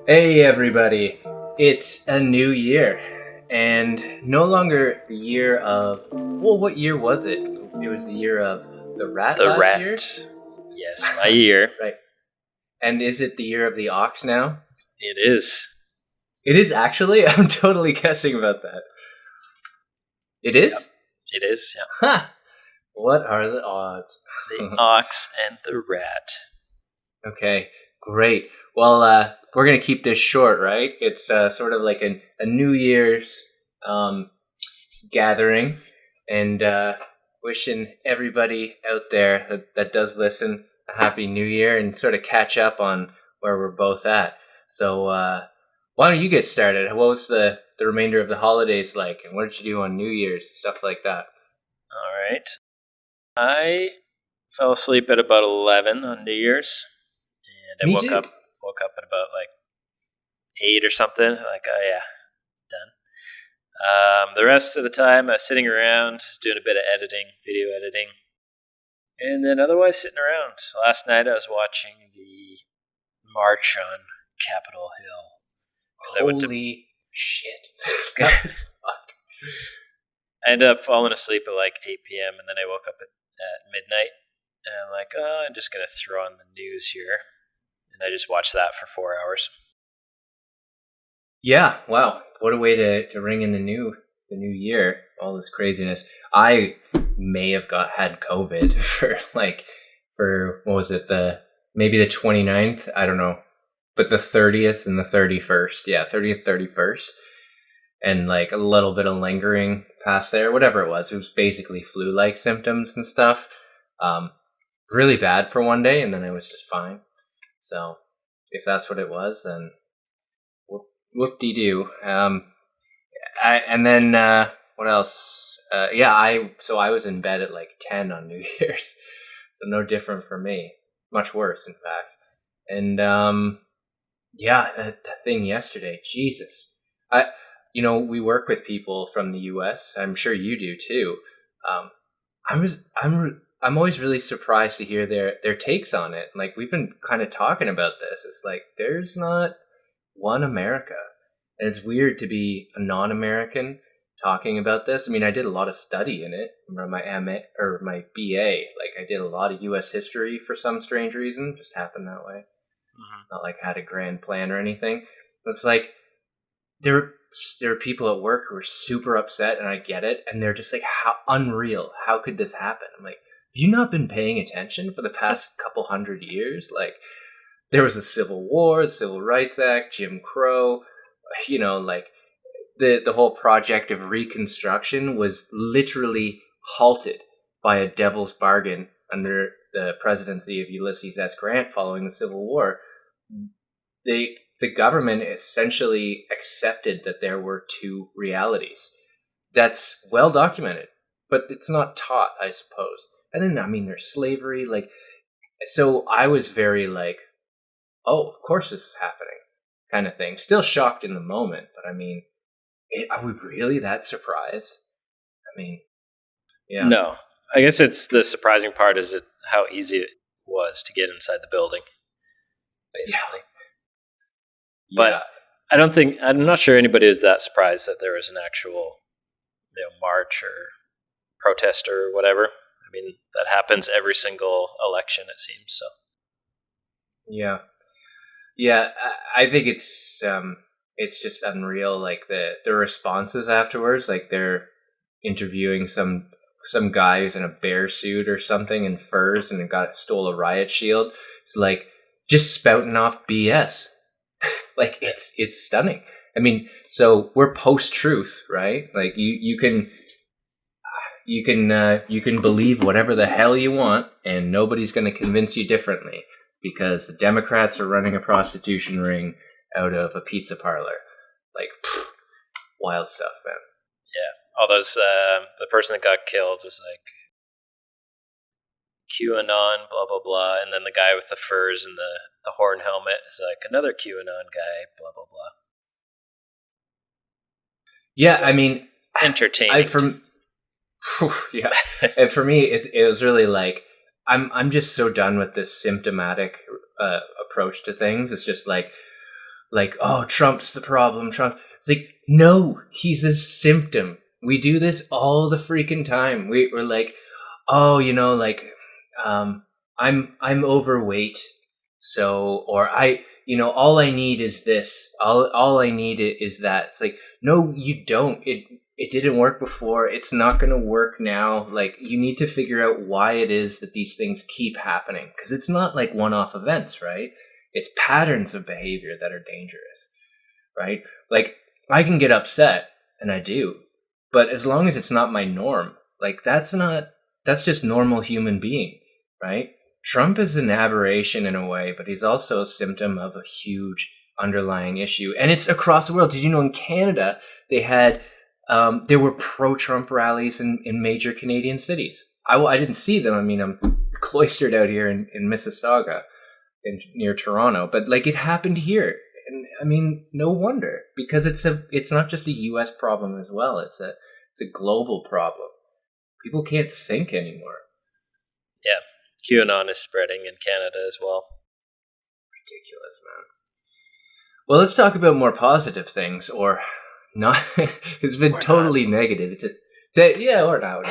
Hey everybody, it's a new year, and no longer the year of, well, what year was it? It was the year of the rat The last year? rat. Yes, my year. Right. And is it the year of the ox now? It is. It is actually? I'm totally guessing about that. It is? It is, yeah. Ha! What are the odds? The ox and the rat. Okay, great. Well, we're going to keep this short, right? It's sort of like a New Year's gathering, and wishing everybody out there that does listen a happy New Year and sort of catch up on where we're both at. So, why don't you get started? What was the remainder of the holidays like, and what did you do on New Year's, stuff like that? All right. I fell asleep at about 11 on New Year's, and I Me woke too. up at about like 8 or something. Like, oh yeah, done. The rest of the time, I was sitting around doing a bit of editing, video editing, and then otherwise sitting around. Last night, I was watching the March on Capitol Hill. 'Cause Holy shit. I ended up falling asleep at like 8 p.m. and then I woke up at midnight. And I'm like, oh, I'm just going to throw on the news here. And I just watched that for 4 hours. Yeah, wow. What a way to ring in the new year. All this craziness. I may have had COVID for what was it, maybe the 29th, I don't know. But the 30th and the 31st. Yeah, 30th, 31st. And like a little bit of lingering past there, whatever it was. It was basically flu-like symptoms and stuff. Really bad for one day, and then I was just fine. So if that's what it was, then whoop-de-doo. And then what else? I was in bed at like 10 on New Year's, so no different for me. Much worse, in fact. And that thing yesterday, Jesus. We work with people from the U.S. I'm sure you do too. I'm always really surprised to hear their takes on it. Like, we've been kind of talking about this. It's like there's not one America, and it's weird to be a non-American talking about this. I mean, I did a lot of study in it for my MA or my BA. Like, I did a lot of U.S. history for some strange reason. Just happened that way. Mm-hmm. Not like I had a grand plan or anything. It's like there are people at work who are super upset, and I get it, and they're just like, how unreal, how could this happen? I'm like, have you not been paying attention for the past couple hundred years? Like, there was the Civil War, the Civil Rights Act, Jim Crow, like the whole project of Reconstruction was literally halted by a devil's bargain under the presidency of Ulysses S. Grant following the Civil War. The government essentially accepted that there were two realities. That's well documented, but it's not taught, I suppose. And then, I mean, there's slavery, like, so I was very like, oh, of course this is happening, kind of thing. Still shocked in the moment, but I mean, are we really that surprised? I mean, yeah. No. I guess it's the surprising part is how easy it was to get inside the building, basically. But I'm not sure anybody is that surprised that there was an actual march or protest or whatever. I mean, that happens every single election, it seems. So. Yeah. I think it's just unreal. Like the responses afterwards, like they're interviewing some guy who's in a bear suit or something and furs and stole a riot shield. It's like just spouting off BS. Like it's stunning. I mean, so we're post-truth, right? Like you can believe whatever the hell you want, and nobody's going to convince you differently because the Democrats are running a prostitution ring out of a pizza parlor. Like, wild stuff, man. Yeah, all those the person that got killed was like QAnon, blah blah blah, and then the guy with the furs and the horn helmet is like another QAnon guy, blah blah blah. Yeah, so, I mean, entertaining. Yeah, and for me, it was really like I'm just so done with this symptomatic approach to things. It's just like, like, oh, Trump's the problem. Trump. It's like, no, he's a symptom. We do this all the freaking time. We're like, oh, like, I'm overweight, so, or all I need is this. All I need is that. It's like, no, you don't. It didn't work before. It's not going to work now. Like, you need to figure out why it is that these things keep happening, because it's not like one-off events, right? It's patterns of behavior that are dangerous, right? Like, I can get upset, and I do, but as long as it's not my norm, like, that's just normal human being, right? Trump is an aberration in a way, but he's also a symptom of a huge underlying issue. And it's across the world. Did you know in Canada, there were pro-Trump rallies in major Canadian cities? I didn't see them. I mean, I'm cloistered out here in Mississauga, near Toronto, but like, it happened here. And I mean, no wonder, because it's not just a US problem as well. It's a global problem. People can't think anymore. Yeah. QAnon is spreading in Canada as well. Ridiculous, man. Well, let's talk about more positive things, or not. It's been totally negative. Or not.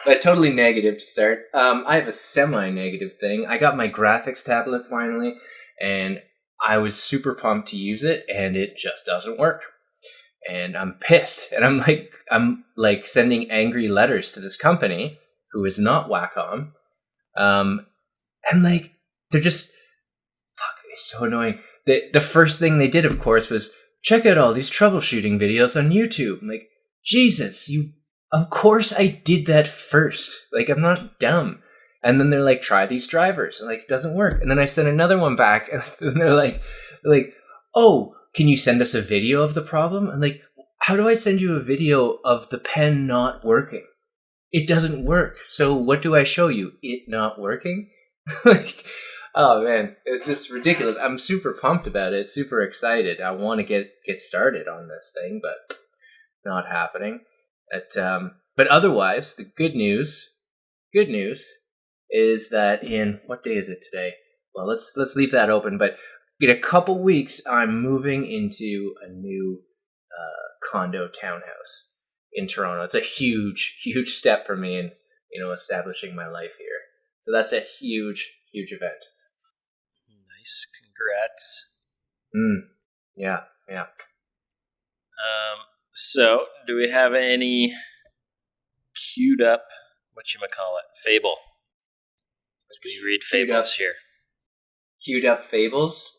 But totally negative to start. I have a semi-negative thing. I got my graphics tablet finally, and I was super pumped to use it, and it just doesn't work. And I'm pissed. And I'm like sending angry letters to this company who is not Wacom. And like, they're just, fuck, it's so annoying. The first thing they did, of course, was check out all these troubleshooting videos on YouTube. I'm like, Jesus, of course I did that first. Like, I'm not dumb. And then they're like, try these drivers. I'm like, it doesn't work. And then I sent another one back, and they're like, oh, can you send us a video of the problem? I'm like, how do I send you a video of the pen not working? It doesn't work. So what do I show you? It not working? Like, oh man, it's just ridiculous. I'm super pumped about it, super excited. I want to get started on this thing, but not happening. But otherwise, the good news is that in, what day is it today? Well, let's leave that open. But in a couple weeks, I'm moving into a new condo townhouse in Toronto. It's a huge step for me in establishing my life here. So that's a huge event. Nice, congrats. Yeah. So do we have any queued up, fable? We read fables here. Queued up fables.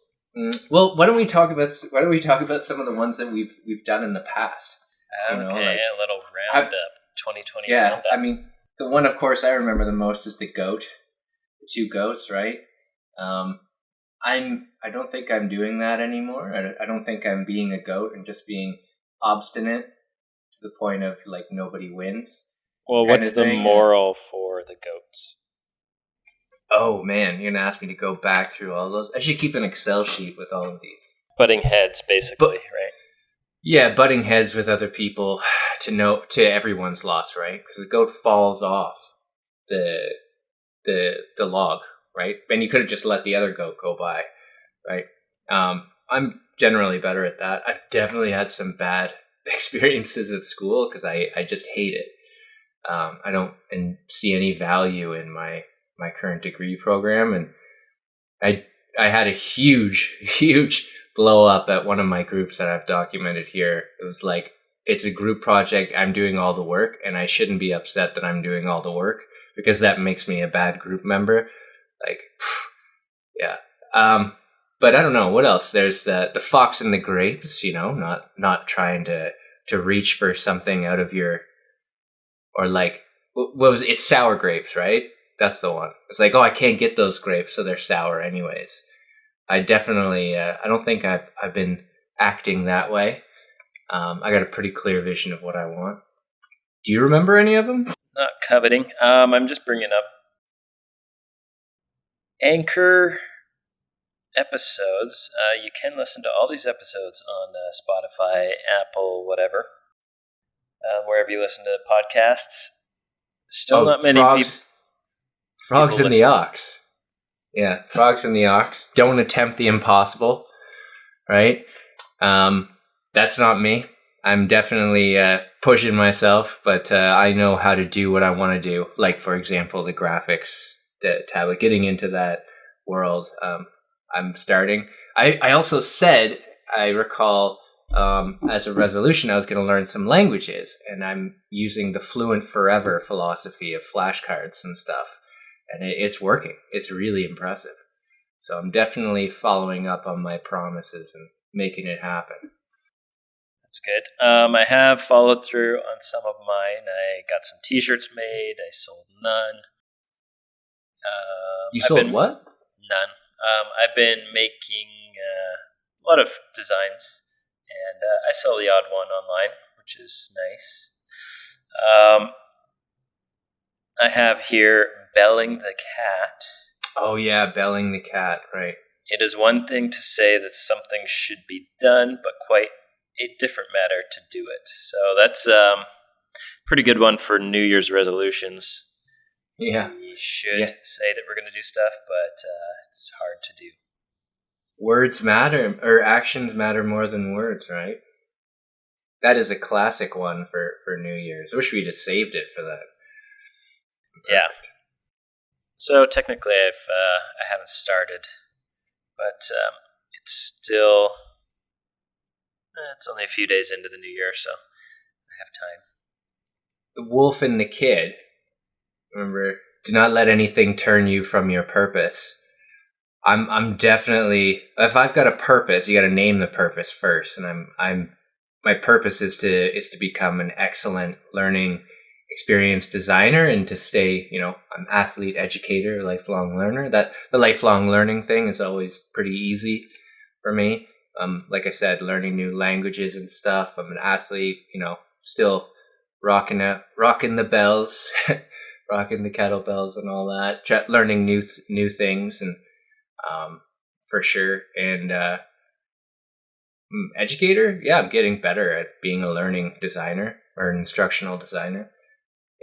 Well, why don't we talk about some of the ones that we've done in the past? Okay, a little roundup, 2020 roundup. I mean, the one, of course, I remember the most is the two goats, right? I don't think I'm doing that anymore. I don't think I'm being a goat and just being obstinate to the point of like nobody wins. Well, what's the moral for the goats? Oh man, you're gonna ask me to go back through all those? I should keep an Excel sheet with all of these. Butting heads, basically, right? Yeah, butting heads with other people to everyone's loss, right? Because the goat falls off the log, right? And you could have just let the other goat go by, right? I'm generally better at that. I've definitely had some bad experiences at school because I just hate it. I don't see any value in my current degree program, and I had a huge blow up at one of my groups that I've documented here. It was like, it's a group project. I'm doing all the work, and I shouldn't be upset that I'm doing all the work because that makes me a bad group member. Like, yeah. But I don't know what else. There's the fox and the grapes. Not trying to reach for something out of your, or like, what was it? It's sour grapes, right? That's the one. It's like, oh, I can't get those grapes, so they're sour anyways. I definitely, I don't think I've been acting that way. I got a pretty clear vision of what I want. Do you remember any of them? Not coveting. I'm just bringing up Anchor episodes. You can listen to all these episodes on Spotify, Apple, whatever, wherever you listen to podcasts. Still not many people. Frogs in the Ox. Yeah, Frogs in the Ox. Don't attempt the impossible, right? That's not me. I'm definitely pushing myself, but I know how to do what I want to do. Like, for example, the graphics, the tablet, getting into that world. I'm starting. I also said, I recall, as a resolution, I was going to learn some languages, and I'm using the fluent forever philosophy of flashcards and stuff, and it's working. It's really impressive. So I'm definitely following up on my promises and making it happen. That's good. I have followed through on some of mine. I got some T-shirts made. I sold none. You sold what? None. I've been making a lot of designs, and I sell the odd one online, which is nice. I have here Belling the Cat. Oh yeah, Belling the Cat, right. It is one thing to say that something should be done, but quite a different matter to do it. So that's a pretty good one for New Year's resolutions. Yeah. We should say that we're going to do stuff, but it's hard to do. Words matter, or actions matter more than words, right? That is a classic one for New Year's. I wish we'd have saved it for that. Yeah. So technically, I haven't started, but it's still it's only a few days into the new year, so I have time. The Wolf and the Kid. Remember, do not let anything turn you from your purpose. I'm definitely, if I've got a purpose, you got to name the purpose first, and my purpose is to become an excellent learning experience designer and to stay, I'm athlete, educator, lifelong learner. That the lifelong learning thing is always pretty easy for me. Like I said, learning new languages and stuff. I'm an athlete, still rocking the bells, rocking the kettlebells and all that. Learning new things, and for sure. And educator, yeah, I'm getting better at being a learning designer or an instructional designer.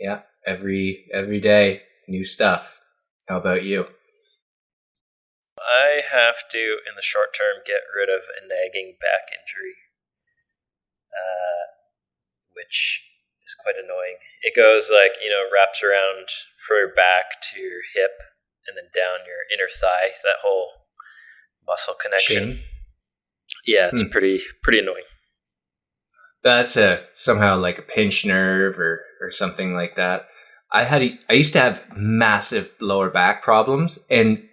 Yeah, every day, new stuff. How about you? I have to, in the short term, get rid of a nagging back injury, which is quite annoying. It goes wraps around from your back to your hip and then down your inner thigh, that whole muscle connection. Shin? Yeah, it's pretty annoying. That's somehow like a pinched nerve or something like that. I used to have massive lower back problems, and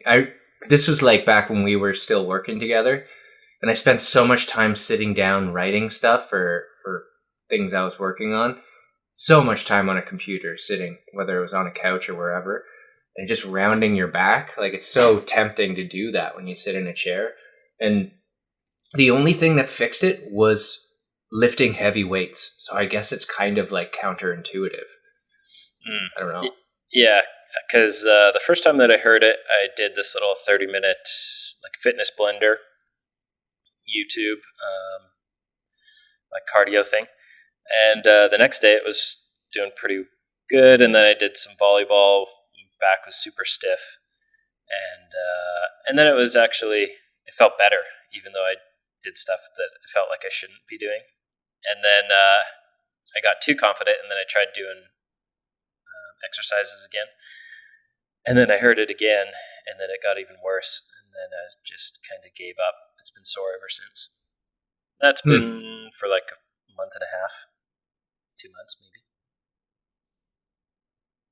this was like back when we were still working together, and I spent so much time sitting down writing stuff for things I was working on. So much time on a computer sitting, whether it was on a couch or wherever, and just rounding your back. Like, it's so tempting to do that when you sit in a chair. And the only thing that fixed it was lifting heavy weights. So I guess it's kind of like counterintuitive. I don't know. Yeah, because the first time that I heard it, I did this little 30-minute like fitness blender YouTube like cardio thing, and the next day it was doing pretty good, and then I did some volleyball. Back was super stiff, and then it felt better, even though I did stuff that I felt like I shouldn't be doing. And then I got too confident, and then I tried doing exercises again. And then I heard it again, and then it got even worse. And then I just kind of gave up. It's been sore ever since. That's been for like a month and a half, 2 months maybe.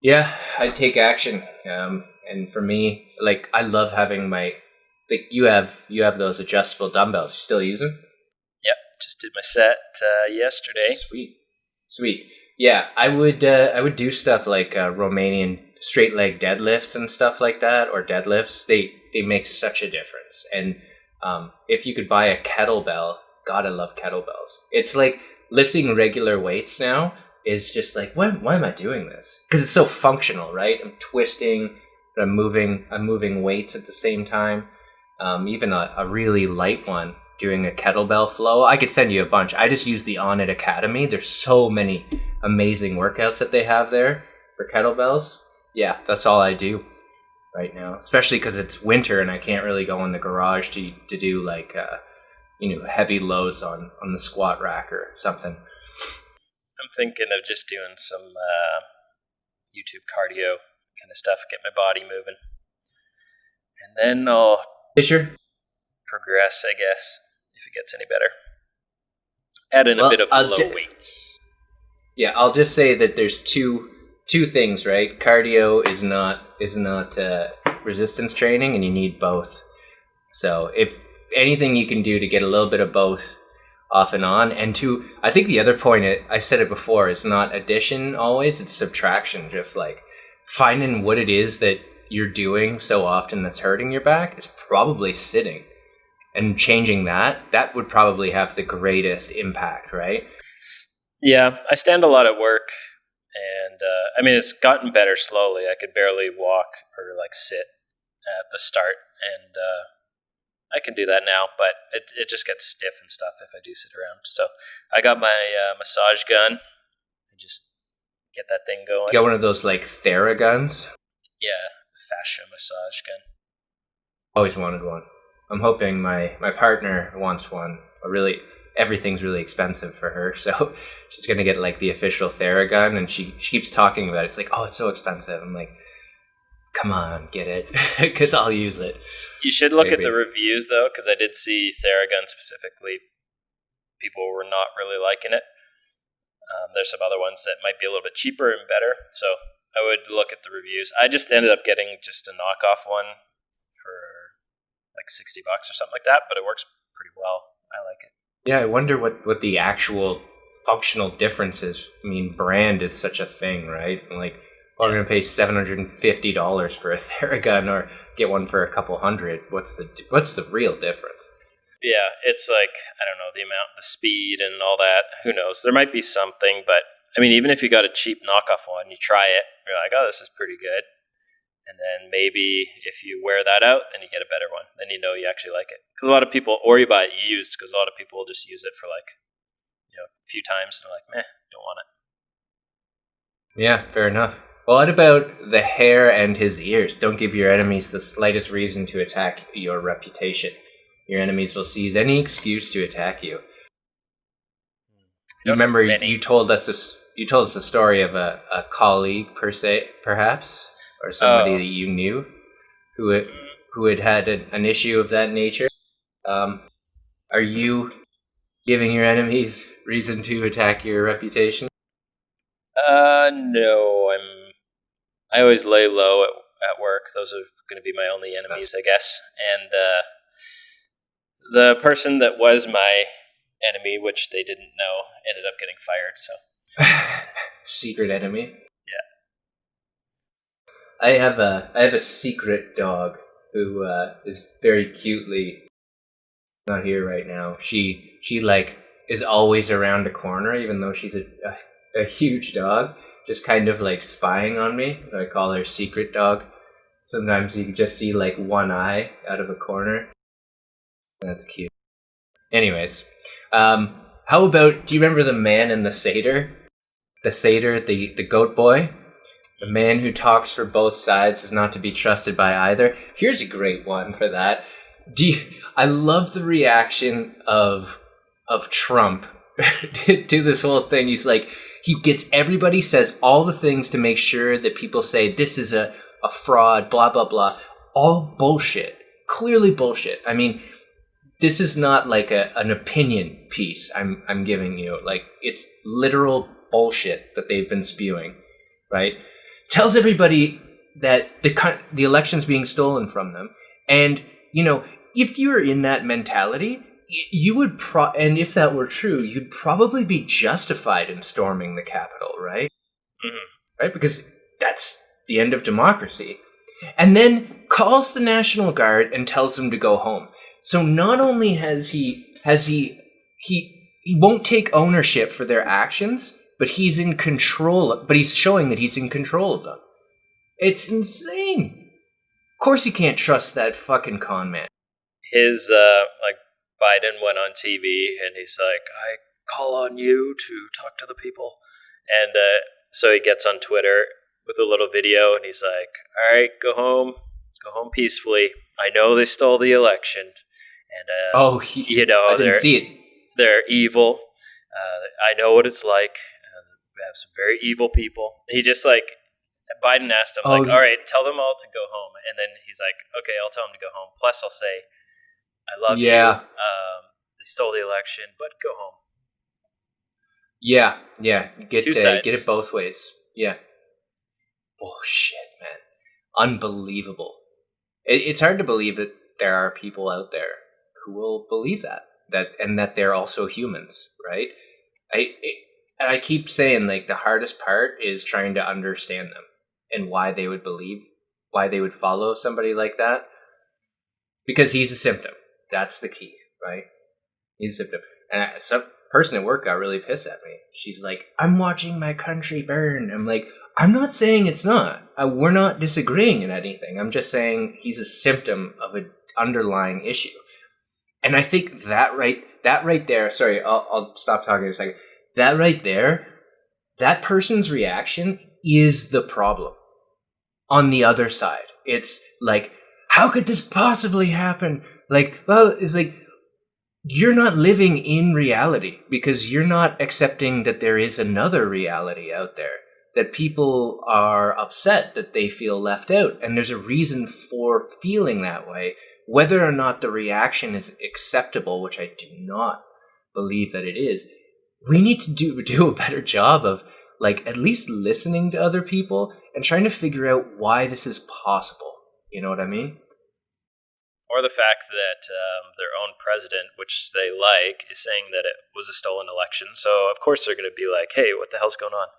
Yeah, I take action. And for me, like, I love having you have those adjustable dumbbells. You still use them? Yep, just did my set yesterday. Sweet. Yeah, I would do stuff like Romanian straight leg deadlifts and stuff like that, or deadlifts. They make such a difference. And if you could buy a kettlebell, God, I love kettlebells. It's like lifting regular weights now is just like, why am I doing this? Because it's so functional, right? I'm twisting, but I'm moving weights at the same time. Even a really light one, doing a kettlebell flow. I could send you a bunch. I just use the On It Academy. There's so many amazing workouts that they have there for kettlebells. Yeah, that's all I do right now, especially because it's winter and I can't really go in the garage to do like heavy loads on the squat rack or something. I'm thinking of just doing some YouTube cardio kind of stuff, get my body moving. And then I'll progress, I guess, if it gets any better. Add in a bit of low weights. Yeah, I'll just say that there's two things, right? Cardio is not resistance training, and you need both. So if anything you can do to get a little bit of both off and on, and I think the other point, I said it before, it's not addition always, it's subtraction. Just like finding what it is that you're doing so often that's hurting your back is probably sitting, and changing that would probably have the greatest impact, right? Yeah, I stand a lot at work, and it's gotten better slowly. I could barely walk or like sit at the start, and I can do that now, but it just gets stiff and stuff if I do sit around. So I got my massage gun. I just get that thing going. You got one of those like Theraguns? Yeah, fascia massage gun. Always wanted one. I'm hoping my partner wants one. Everything's really expensive for her, so she's gonna get like the official Theragun, and she keeps talking about it. It's like, oh, it's so expensive. I'm like, come on, get it, because I'll use it. You should look at the reviews though, because I did see Theragun specifically. People were not really liking it. There's some other ones that might be a little bit cheaper and better, so I would look at the reviews. I just ended up getting just a knockoff one for like $60 or something like that, but it works pretty well. I like it. Yeah, I wonder what the actual functional difference is. I mean, brand is such a thing, right? Like, we're going to pay $750 for a Theragun or get one for a couple hundred. What's the real difference? Yeah, it's like, I don't know, the speed and all that. Who knows? There might be something, but I mean, even if you got a cheap knockoff one, you try it, you're like, oh, this is pretty good. And then maybe if you wear that out, then you get a better one. Then you know you actually like it. Because a lot of people, or you buy it used, because a lot of people will just use it for like, a few times and they're like, meh, don't want it. Yeah, fair enough. Well, what about the hair and his ears? Don't give your enemies the slightest reason to attack your reputation. Your enemies will seize any excuse to attack you. You remember you told us the story of a colleague per se, perhaps? Or somebody that you knew who had an issue of that nature. Are you giving your enemies reason to attack your reputation? No. I always lay low at work. Those are going to be my only enemies, I guess. And the person that was my enemy, which they didn't know, ended up getting fired. So secret enemy. Yeah. I have a secret dog who is very cutely not here right now. She like is always around a corner, even though she's a huge dog, just kind of like spying on me. I call her secret dog. Sometimes you can just see like one eye out of a corner. That's cute. Anyways, how about, do you remember the man in the satyr? The satyr, the goat boy? The man who talks for both sides is not to be trusted by either. Here's a great one for that. I love the reaction of Trump to this whole thing. He's like, he gets everybody, says all the things to make sure that people say this is a fraud, blah, blah, blah. All bullshit. Clearly bullshit. I mean, this is not like an opinion piece I'm giving you. Like, it's literal bullshit that they've been spewing, right? Tells everybody that the election's being stolen from them. And, if you're in that mentality, you would and if that were true, you'd probably be justified in storming the Capitol, right? Mm-hmm. Right? Because that's the end of democracy. And then calls the National Guard and tells them to go home. So not only has he won't take ownership for their actions, but he's in control. But he's showing that he's in control of them. It's insane. Of course, you can't trust that fucking con man. His Biden went on TV and he's like, I call on you to talk to the people. And so he gets on Twitter with a little video and he's like, all right, go home peacefully. I know they stole the election. and Oh, I didn't they're see it. evil. I know what it's like. We have some very evil people. He just like Biden asked him, Oh, like, all right, tell them all to go home, and then he's like, okay, I'll tell them to go home. Plus, I'll say, I love you. yeah, They stole the election, but go home. yeah, yeah. Two Get it sides. both ways. Yeah. Oh shit, man, unbelievable. It's hard to believe that there are people out there who will believe that and that they're also humans, right? And I keep saying, like, the hardest part is trying to understand them and why they would why they would follow somebody like that, because he's a symptom. That's the key, right? He's a symptom. And some person at work got really pissed at me. She's like, "I'm watching my country burn." I'm like, I'm not saying it's not. We're not disagreeing in anything. I'm just saying he's a symptom of an underlying issue. And I think that right there. Sorry, I'll stop talking in a second. That right there, that person's reaction is the problem. On the other side, it's like, how could this possibly happen? Like, well, it's like, you're not living in reality because you're not accepting that there is another reality out there, that people are upset, that they feel left out, and there's a reason for feeling that way. Whether or not the reaction is acceptable, which I do not believe that it is, we need to do a better job of, like, at least listening to other people and trying to figure out why this is possible. You know what I mean? Or the fact that their own president, which they like, is saying that it was a stolen election. So, of course, they're going to be like, hey, what the hell's going on?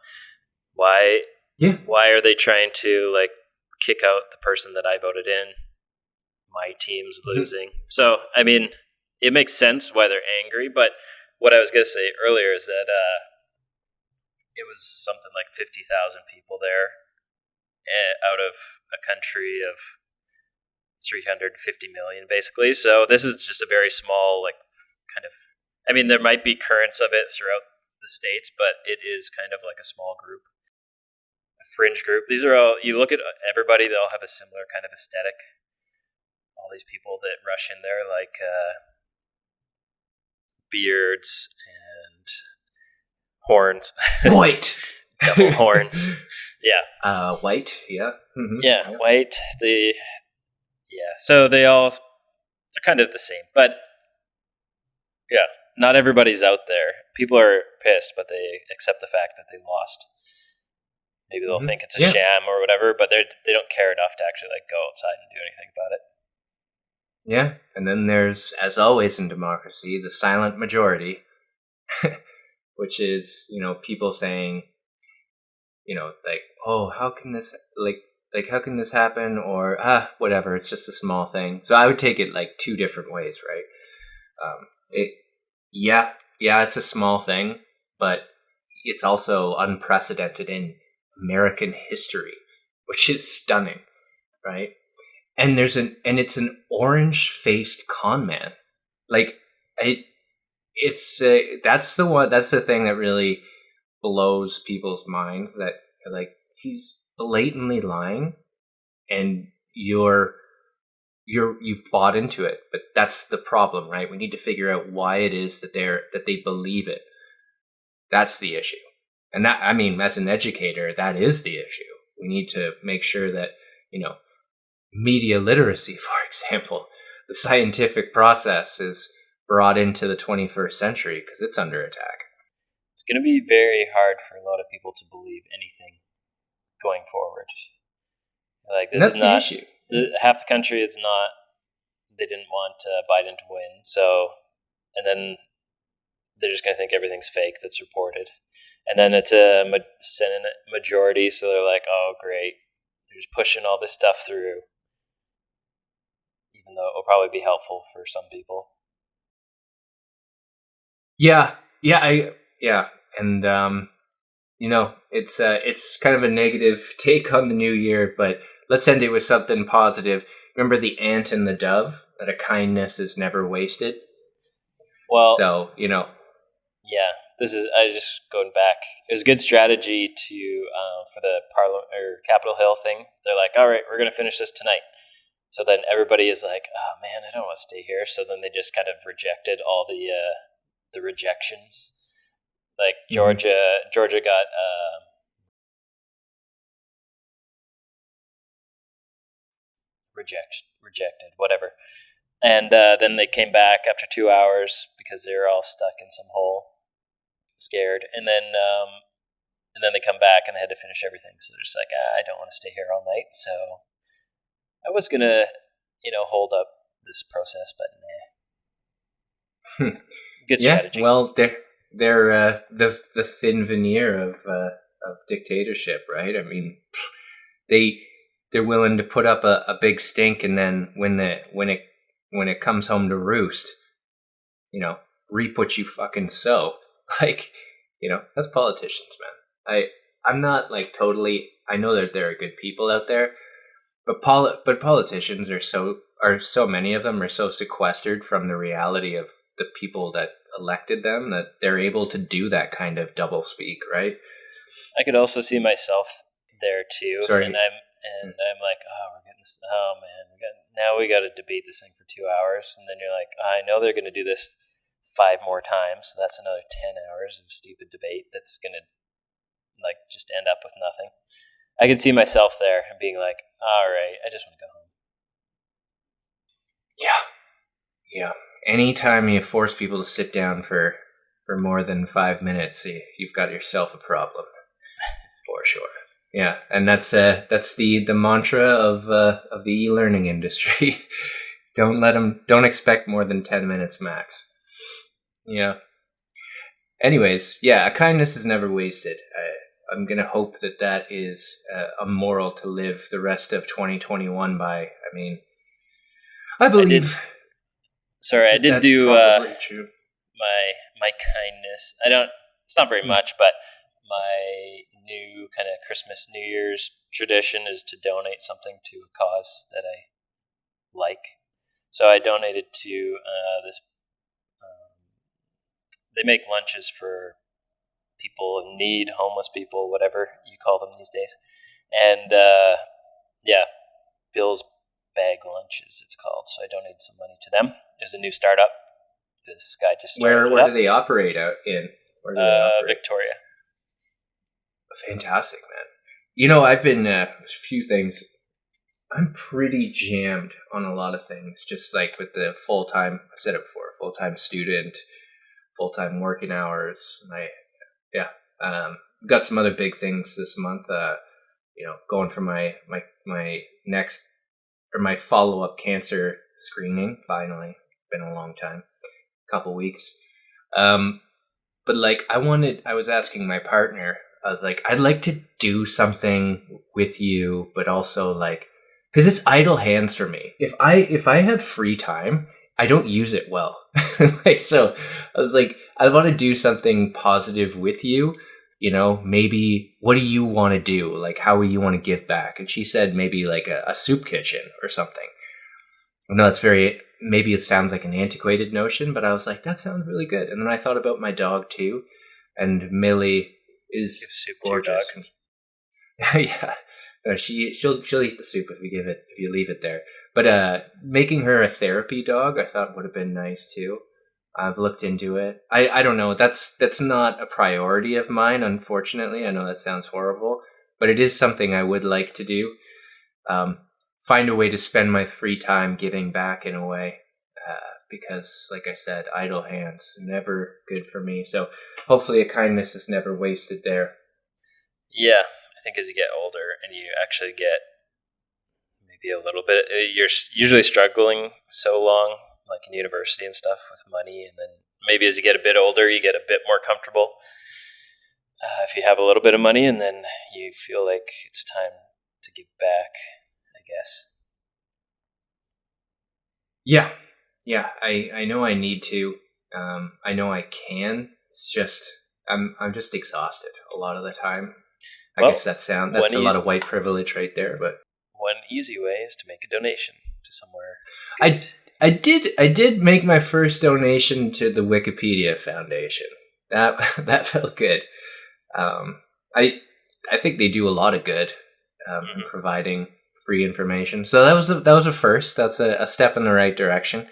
Why are they trying to, like, kick out the person that I voted in? My team's losing. So, I mean, it makes sense why they're angry. But what I was going to say earlier is that it was something like 50,000 people there out of a country of 350 million, basically. So this is just a very small, like, kind of, I mean, there might be currents of it throughout the states, but it is kind of like a small group, a fringe group. These are all, you look at everybody, they all have a similar kind of aesthetic. All these people that rush in there, like beards and horns. White. Double horns. Yeah. White, yeah. Mm-hmm. Yeah, white. So they're kind of the same. But, yeah, not everybody's out there. People are pissed, but they accept the fact that they lost. Maybe they'll think it's a sham or whatever, but they don't care enough to actually, like, go outside and do anything about it. Yeah, and then there's, as always in democracy, the silent majority, which is, people saying, like, oh, how can this, how can this happen? Or, whatever, it's just a small thing. So I would take it, like, two different ways, right? It's a small thing, but it's also unprecedented in American history, which is stunning, right? And it's an orange-faced con man. Like, that's the thing that really blows people's minds, that, like, he's blatantly lying and you've bought into it. But that's the problem, right? We need to figure out why it is that they believe it. That's the issue. And that, I mean, as an educator, that is the issue. We need to make sure that, media literacy, for example, the scientific process is brought into the 21st century, because it's under attack. It's going to be very hard for a lot of people to believe anything going forward. Like, this That's is not the issue. Half the country is not. They didn't want Biden to win, so, and then they're just going to think everything's fake that's reported, and then it's a Senate majority, so they're like, oh great, they're just pushing all this stuff through, even though it will probably be helpful for some people. And it's kind of a negative take on the new year, but let's end it with something positive. Remember the ant and the dove? That a kindness is never wasted. Well, so yeah, this is, I just going back. It was a good strategy to for the Parliament or Capitol Hill thing. They're like, all right, we're going to finish this tonight. So then everybody is like, oh man, I don't want to stay here. So then they just kind of rejected all the rejections. Like Georgia got rejected, whatever. And then they came back after 2 hours because they were all stuck in some hole, scared. And then they come back and they had to finish everything. So they're just like, I don't want to stay here all night. So I was gonna, hold up this process, but nah. Good strategy. Well, they're the thin veneer of dictatorship, right? I mean, they're willing to put up a big stink, and then when it comes home to roost, reap what you fucking sow. Like, that's politicians, man. I'm not like totally. I know that there are good people out there, but politicians are so many of them are so sequestered from the reality of the people that elected them that they're able to do that kind of double speak, right? I could also see myself there too. Sorry. And I'm like, oh, we're getting this. Oh man, we got to debate this thing for 2 hours, and then you're like, I know they're going to do this 5 more times, so that's another 10 hours of stupid debate that's going to like just end up with nothing. I can see myself there and being like, all right, I just want to go home. Yeah. Anytime you force people to sit down for more than 5 minutes, you've got yourself a problem, for sure. Yeah, and that's the mantra of the e-learning industry. Don't expect more than 10 minutes max. Yeah. Anyways, a kindness is never wasted. I'm gonna hope that is a moral to live the rest of 2021 by. I mean, I believe. I did do true. my kindness. It's not very much, but my new kind of Christmas, New Year's tradition is to donate something to a cause that I like. So I donated to this. They make lunches for people in need, homeless people, whatever you call them these days. And Bill's Bag Lunches, it's called. So I donated some money to them. It was a new startup. This guy just started Where do they operate out in? Where do they operate? Victoria. Fantastic, man. I've been a few things. I'm pretty jammed on a lot of things, just like with the full-time, I've said it before, full-time student, full-time working hours. Got some other big things this month. Going for my next or my follow-up cancer screening. Finally, been a long time, couple weeks. But like I was asking my partner. I was like, I'd like to do something with you, but also like, because it's idle hands for me. If I have free time, I don't use it well. So I was like, I want to do something positive with you. Maybe what do you want to do? Like, how do you want to give back? And she said maybe like a soup kitchen or something. I know maybe it sounds like an antiquated notion, but I was like, that sounds really good. And then I thought about my dog too, and Millie is gorgeous. Yeah, she'll eat the soup if you leave it there. But making her a therapy dog, I thought would have been nice too. I've looked into it. I don't know. That's not a priority of mine, unfortunately. I know that sounds horrible, but it is something I would like to do. Find a way to spend my free time giving back in a way. Because, like I said, idle hands, never good for me. So hopefully a kindness is never wasted there. Yeah, I think as you get older and you actually get maybe a little bit, you're usually struggling so long, like in university and stuff, with money. And then maybe as you get a bit older, you get a bit more comfortable. If you have a little bit of money, and then you feel like it's time to give back, I guess. Yeah, I know I need to. I know I can. It's just I'm just exhausted a lot of the time. I guess that's a lot of white privilege right there. But one easy way is to make a donation to somewhere good. I did make my first donation to the Wikipedia Foundation. That felt good. I think they do a lot of good in providing free information. So that was a first. That's a step in the right direction.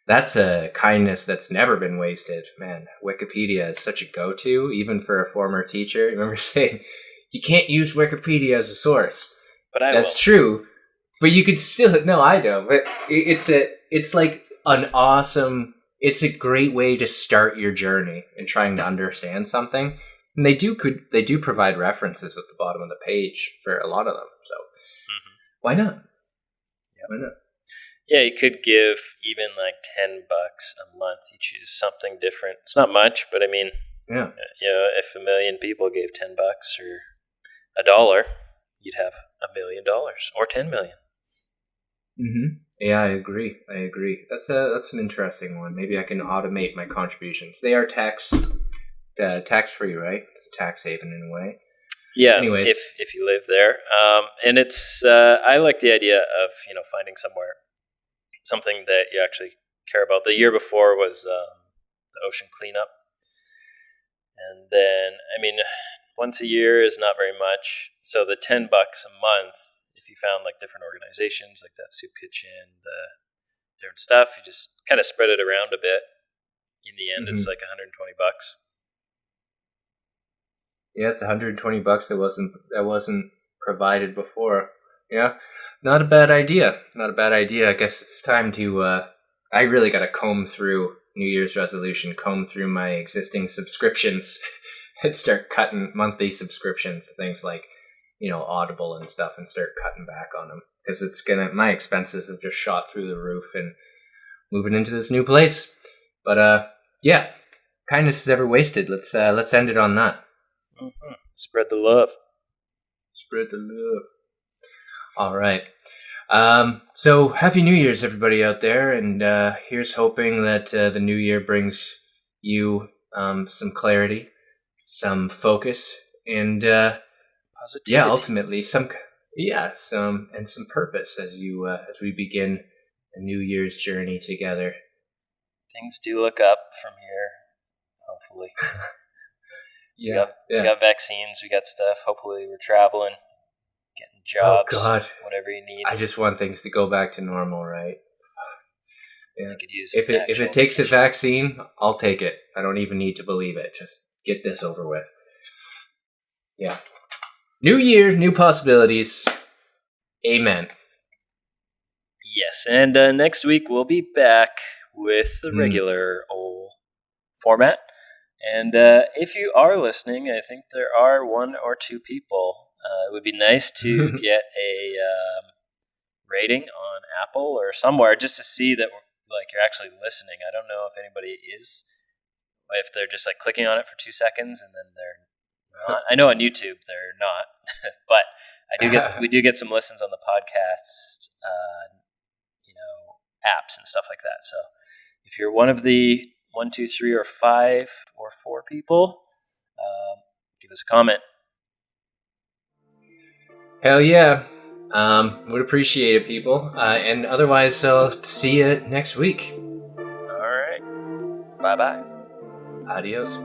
That's a kindness that's never been wasted. Man, Wikipedia is such a go-to, even for a former teacher. I remember saying, you can't use Wikipedia as a source. But I That's will. true. But you could still, no, I don't. But it's like an awesome, it's a great way to start your journey in trying to understand something. And they do provide references at the bottom of the page for a lot of them. So why not? Yeah. Why not? Yeah, you could give even like $10 a month. You choose something different. It's not much, but I mean, Yeah. If 1 million people gave $10 or $1, you'd have $1 million or 10 million. Mm-hmm. Yeah, I agree. That's an interesting one. Maybe I can automate my contributions. They are tax free, right? It's a tax haven in a way. Yeah, Anyways, if you live there, and it's I like the idea of finding something that you actually care about. The year before was the ocean cleanup, and then once a year is not very much. So the $10 a month, if you found like different organizations like that soup kitchen, the different stuff, you just kind of spread it around a bit. In the end, it's like $120. Yeah, it's $120 that wasn't provided before. Yeah, not a bad idea. Not a bad idea. I guess it's time to. I really got to comb through New Year's resolution, comb through my existing subscriptions, and start cutting monthly subscriptions to things like, Audible and stuff, and start cutting back on them because my expenses have just shot through the roof and moving into this new place. But yeah, kindness is ever wasted. Let's end it on that. Mm-hmm. Spread the love. Spread the love. All right. So Happy New Year's, everybody out there, and here's hoping that the new year brings you some clarity, some focus, and positivity. ultimately some purpose as we begin a New Year's journey together. Things do look up from here, hopefully. Yeah, we got vaccines, we got stuff. Hopefully, we're traveling, getting jobs. Oh God, whatever you need. I just want things to go back to normal, right? Yeah. I could use if it takes a vaccine, I'll take it. I don't even need to believe it. Just get this over with. Yeah. New year, new possibilities. Amen. Yes, and next week we'll be back with the regular old format. And if you are listening, I think there are 1 or 2 people. It would be nice to get a rating on Apple or somewhere just to see that you're actually listening. I don't know if anybody is, if they're just like clicking on it for 2 seconds and then they're not. I know on YouTube they're not, but we do get some listens on the podcast, apps and stuff like that. So if you're one of the 1, 2, 3, or 5 or 4 people, give us a comment. Hell yeah. Would appreciate it, people. And otherwise, I'll see you next week. All right. Bye-bye. Adios.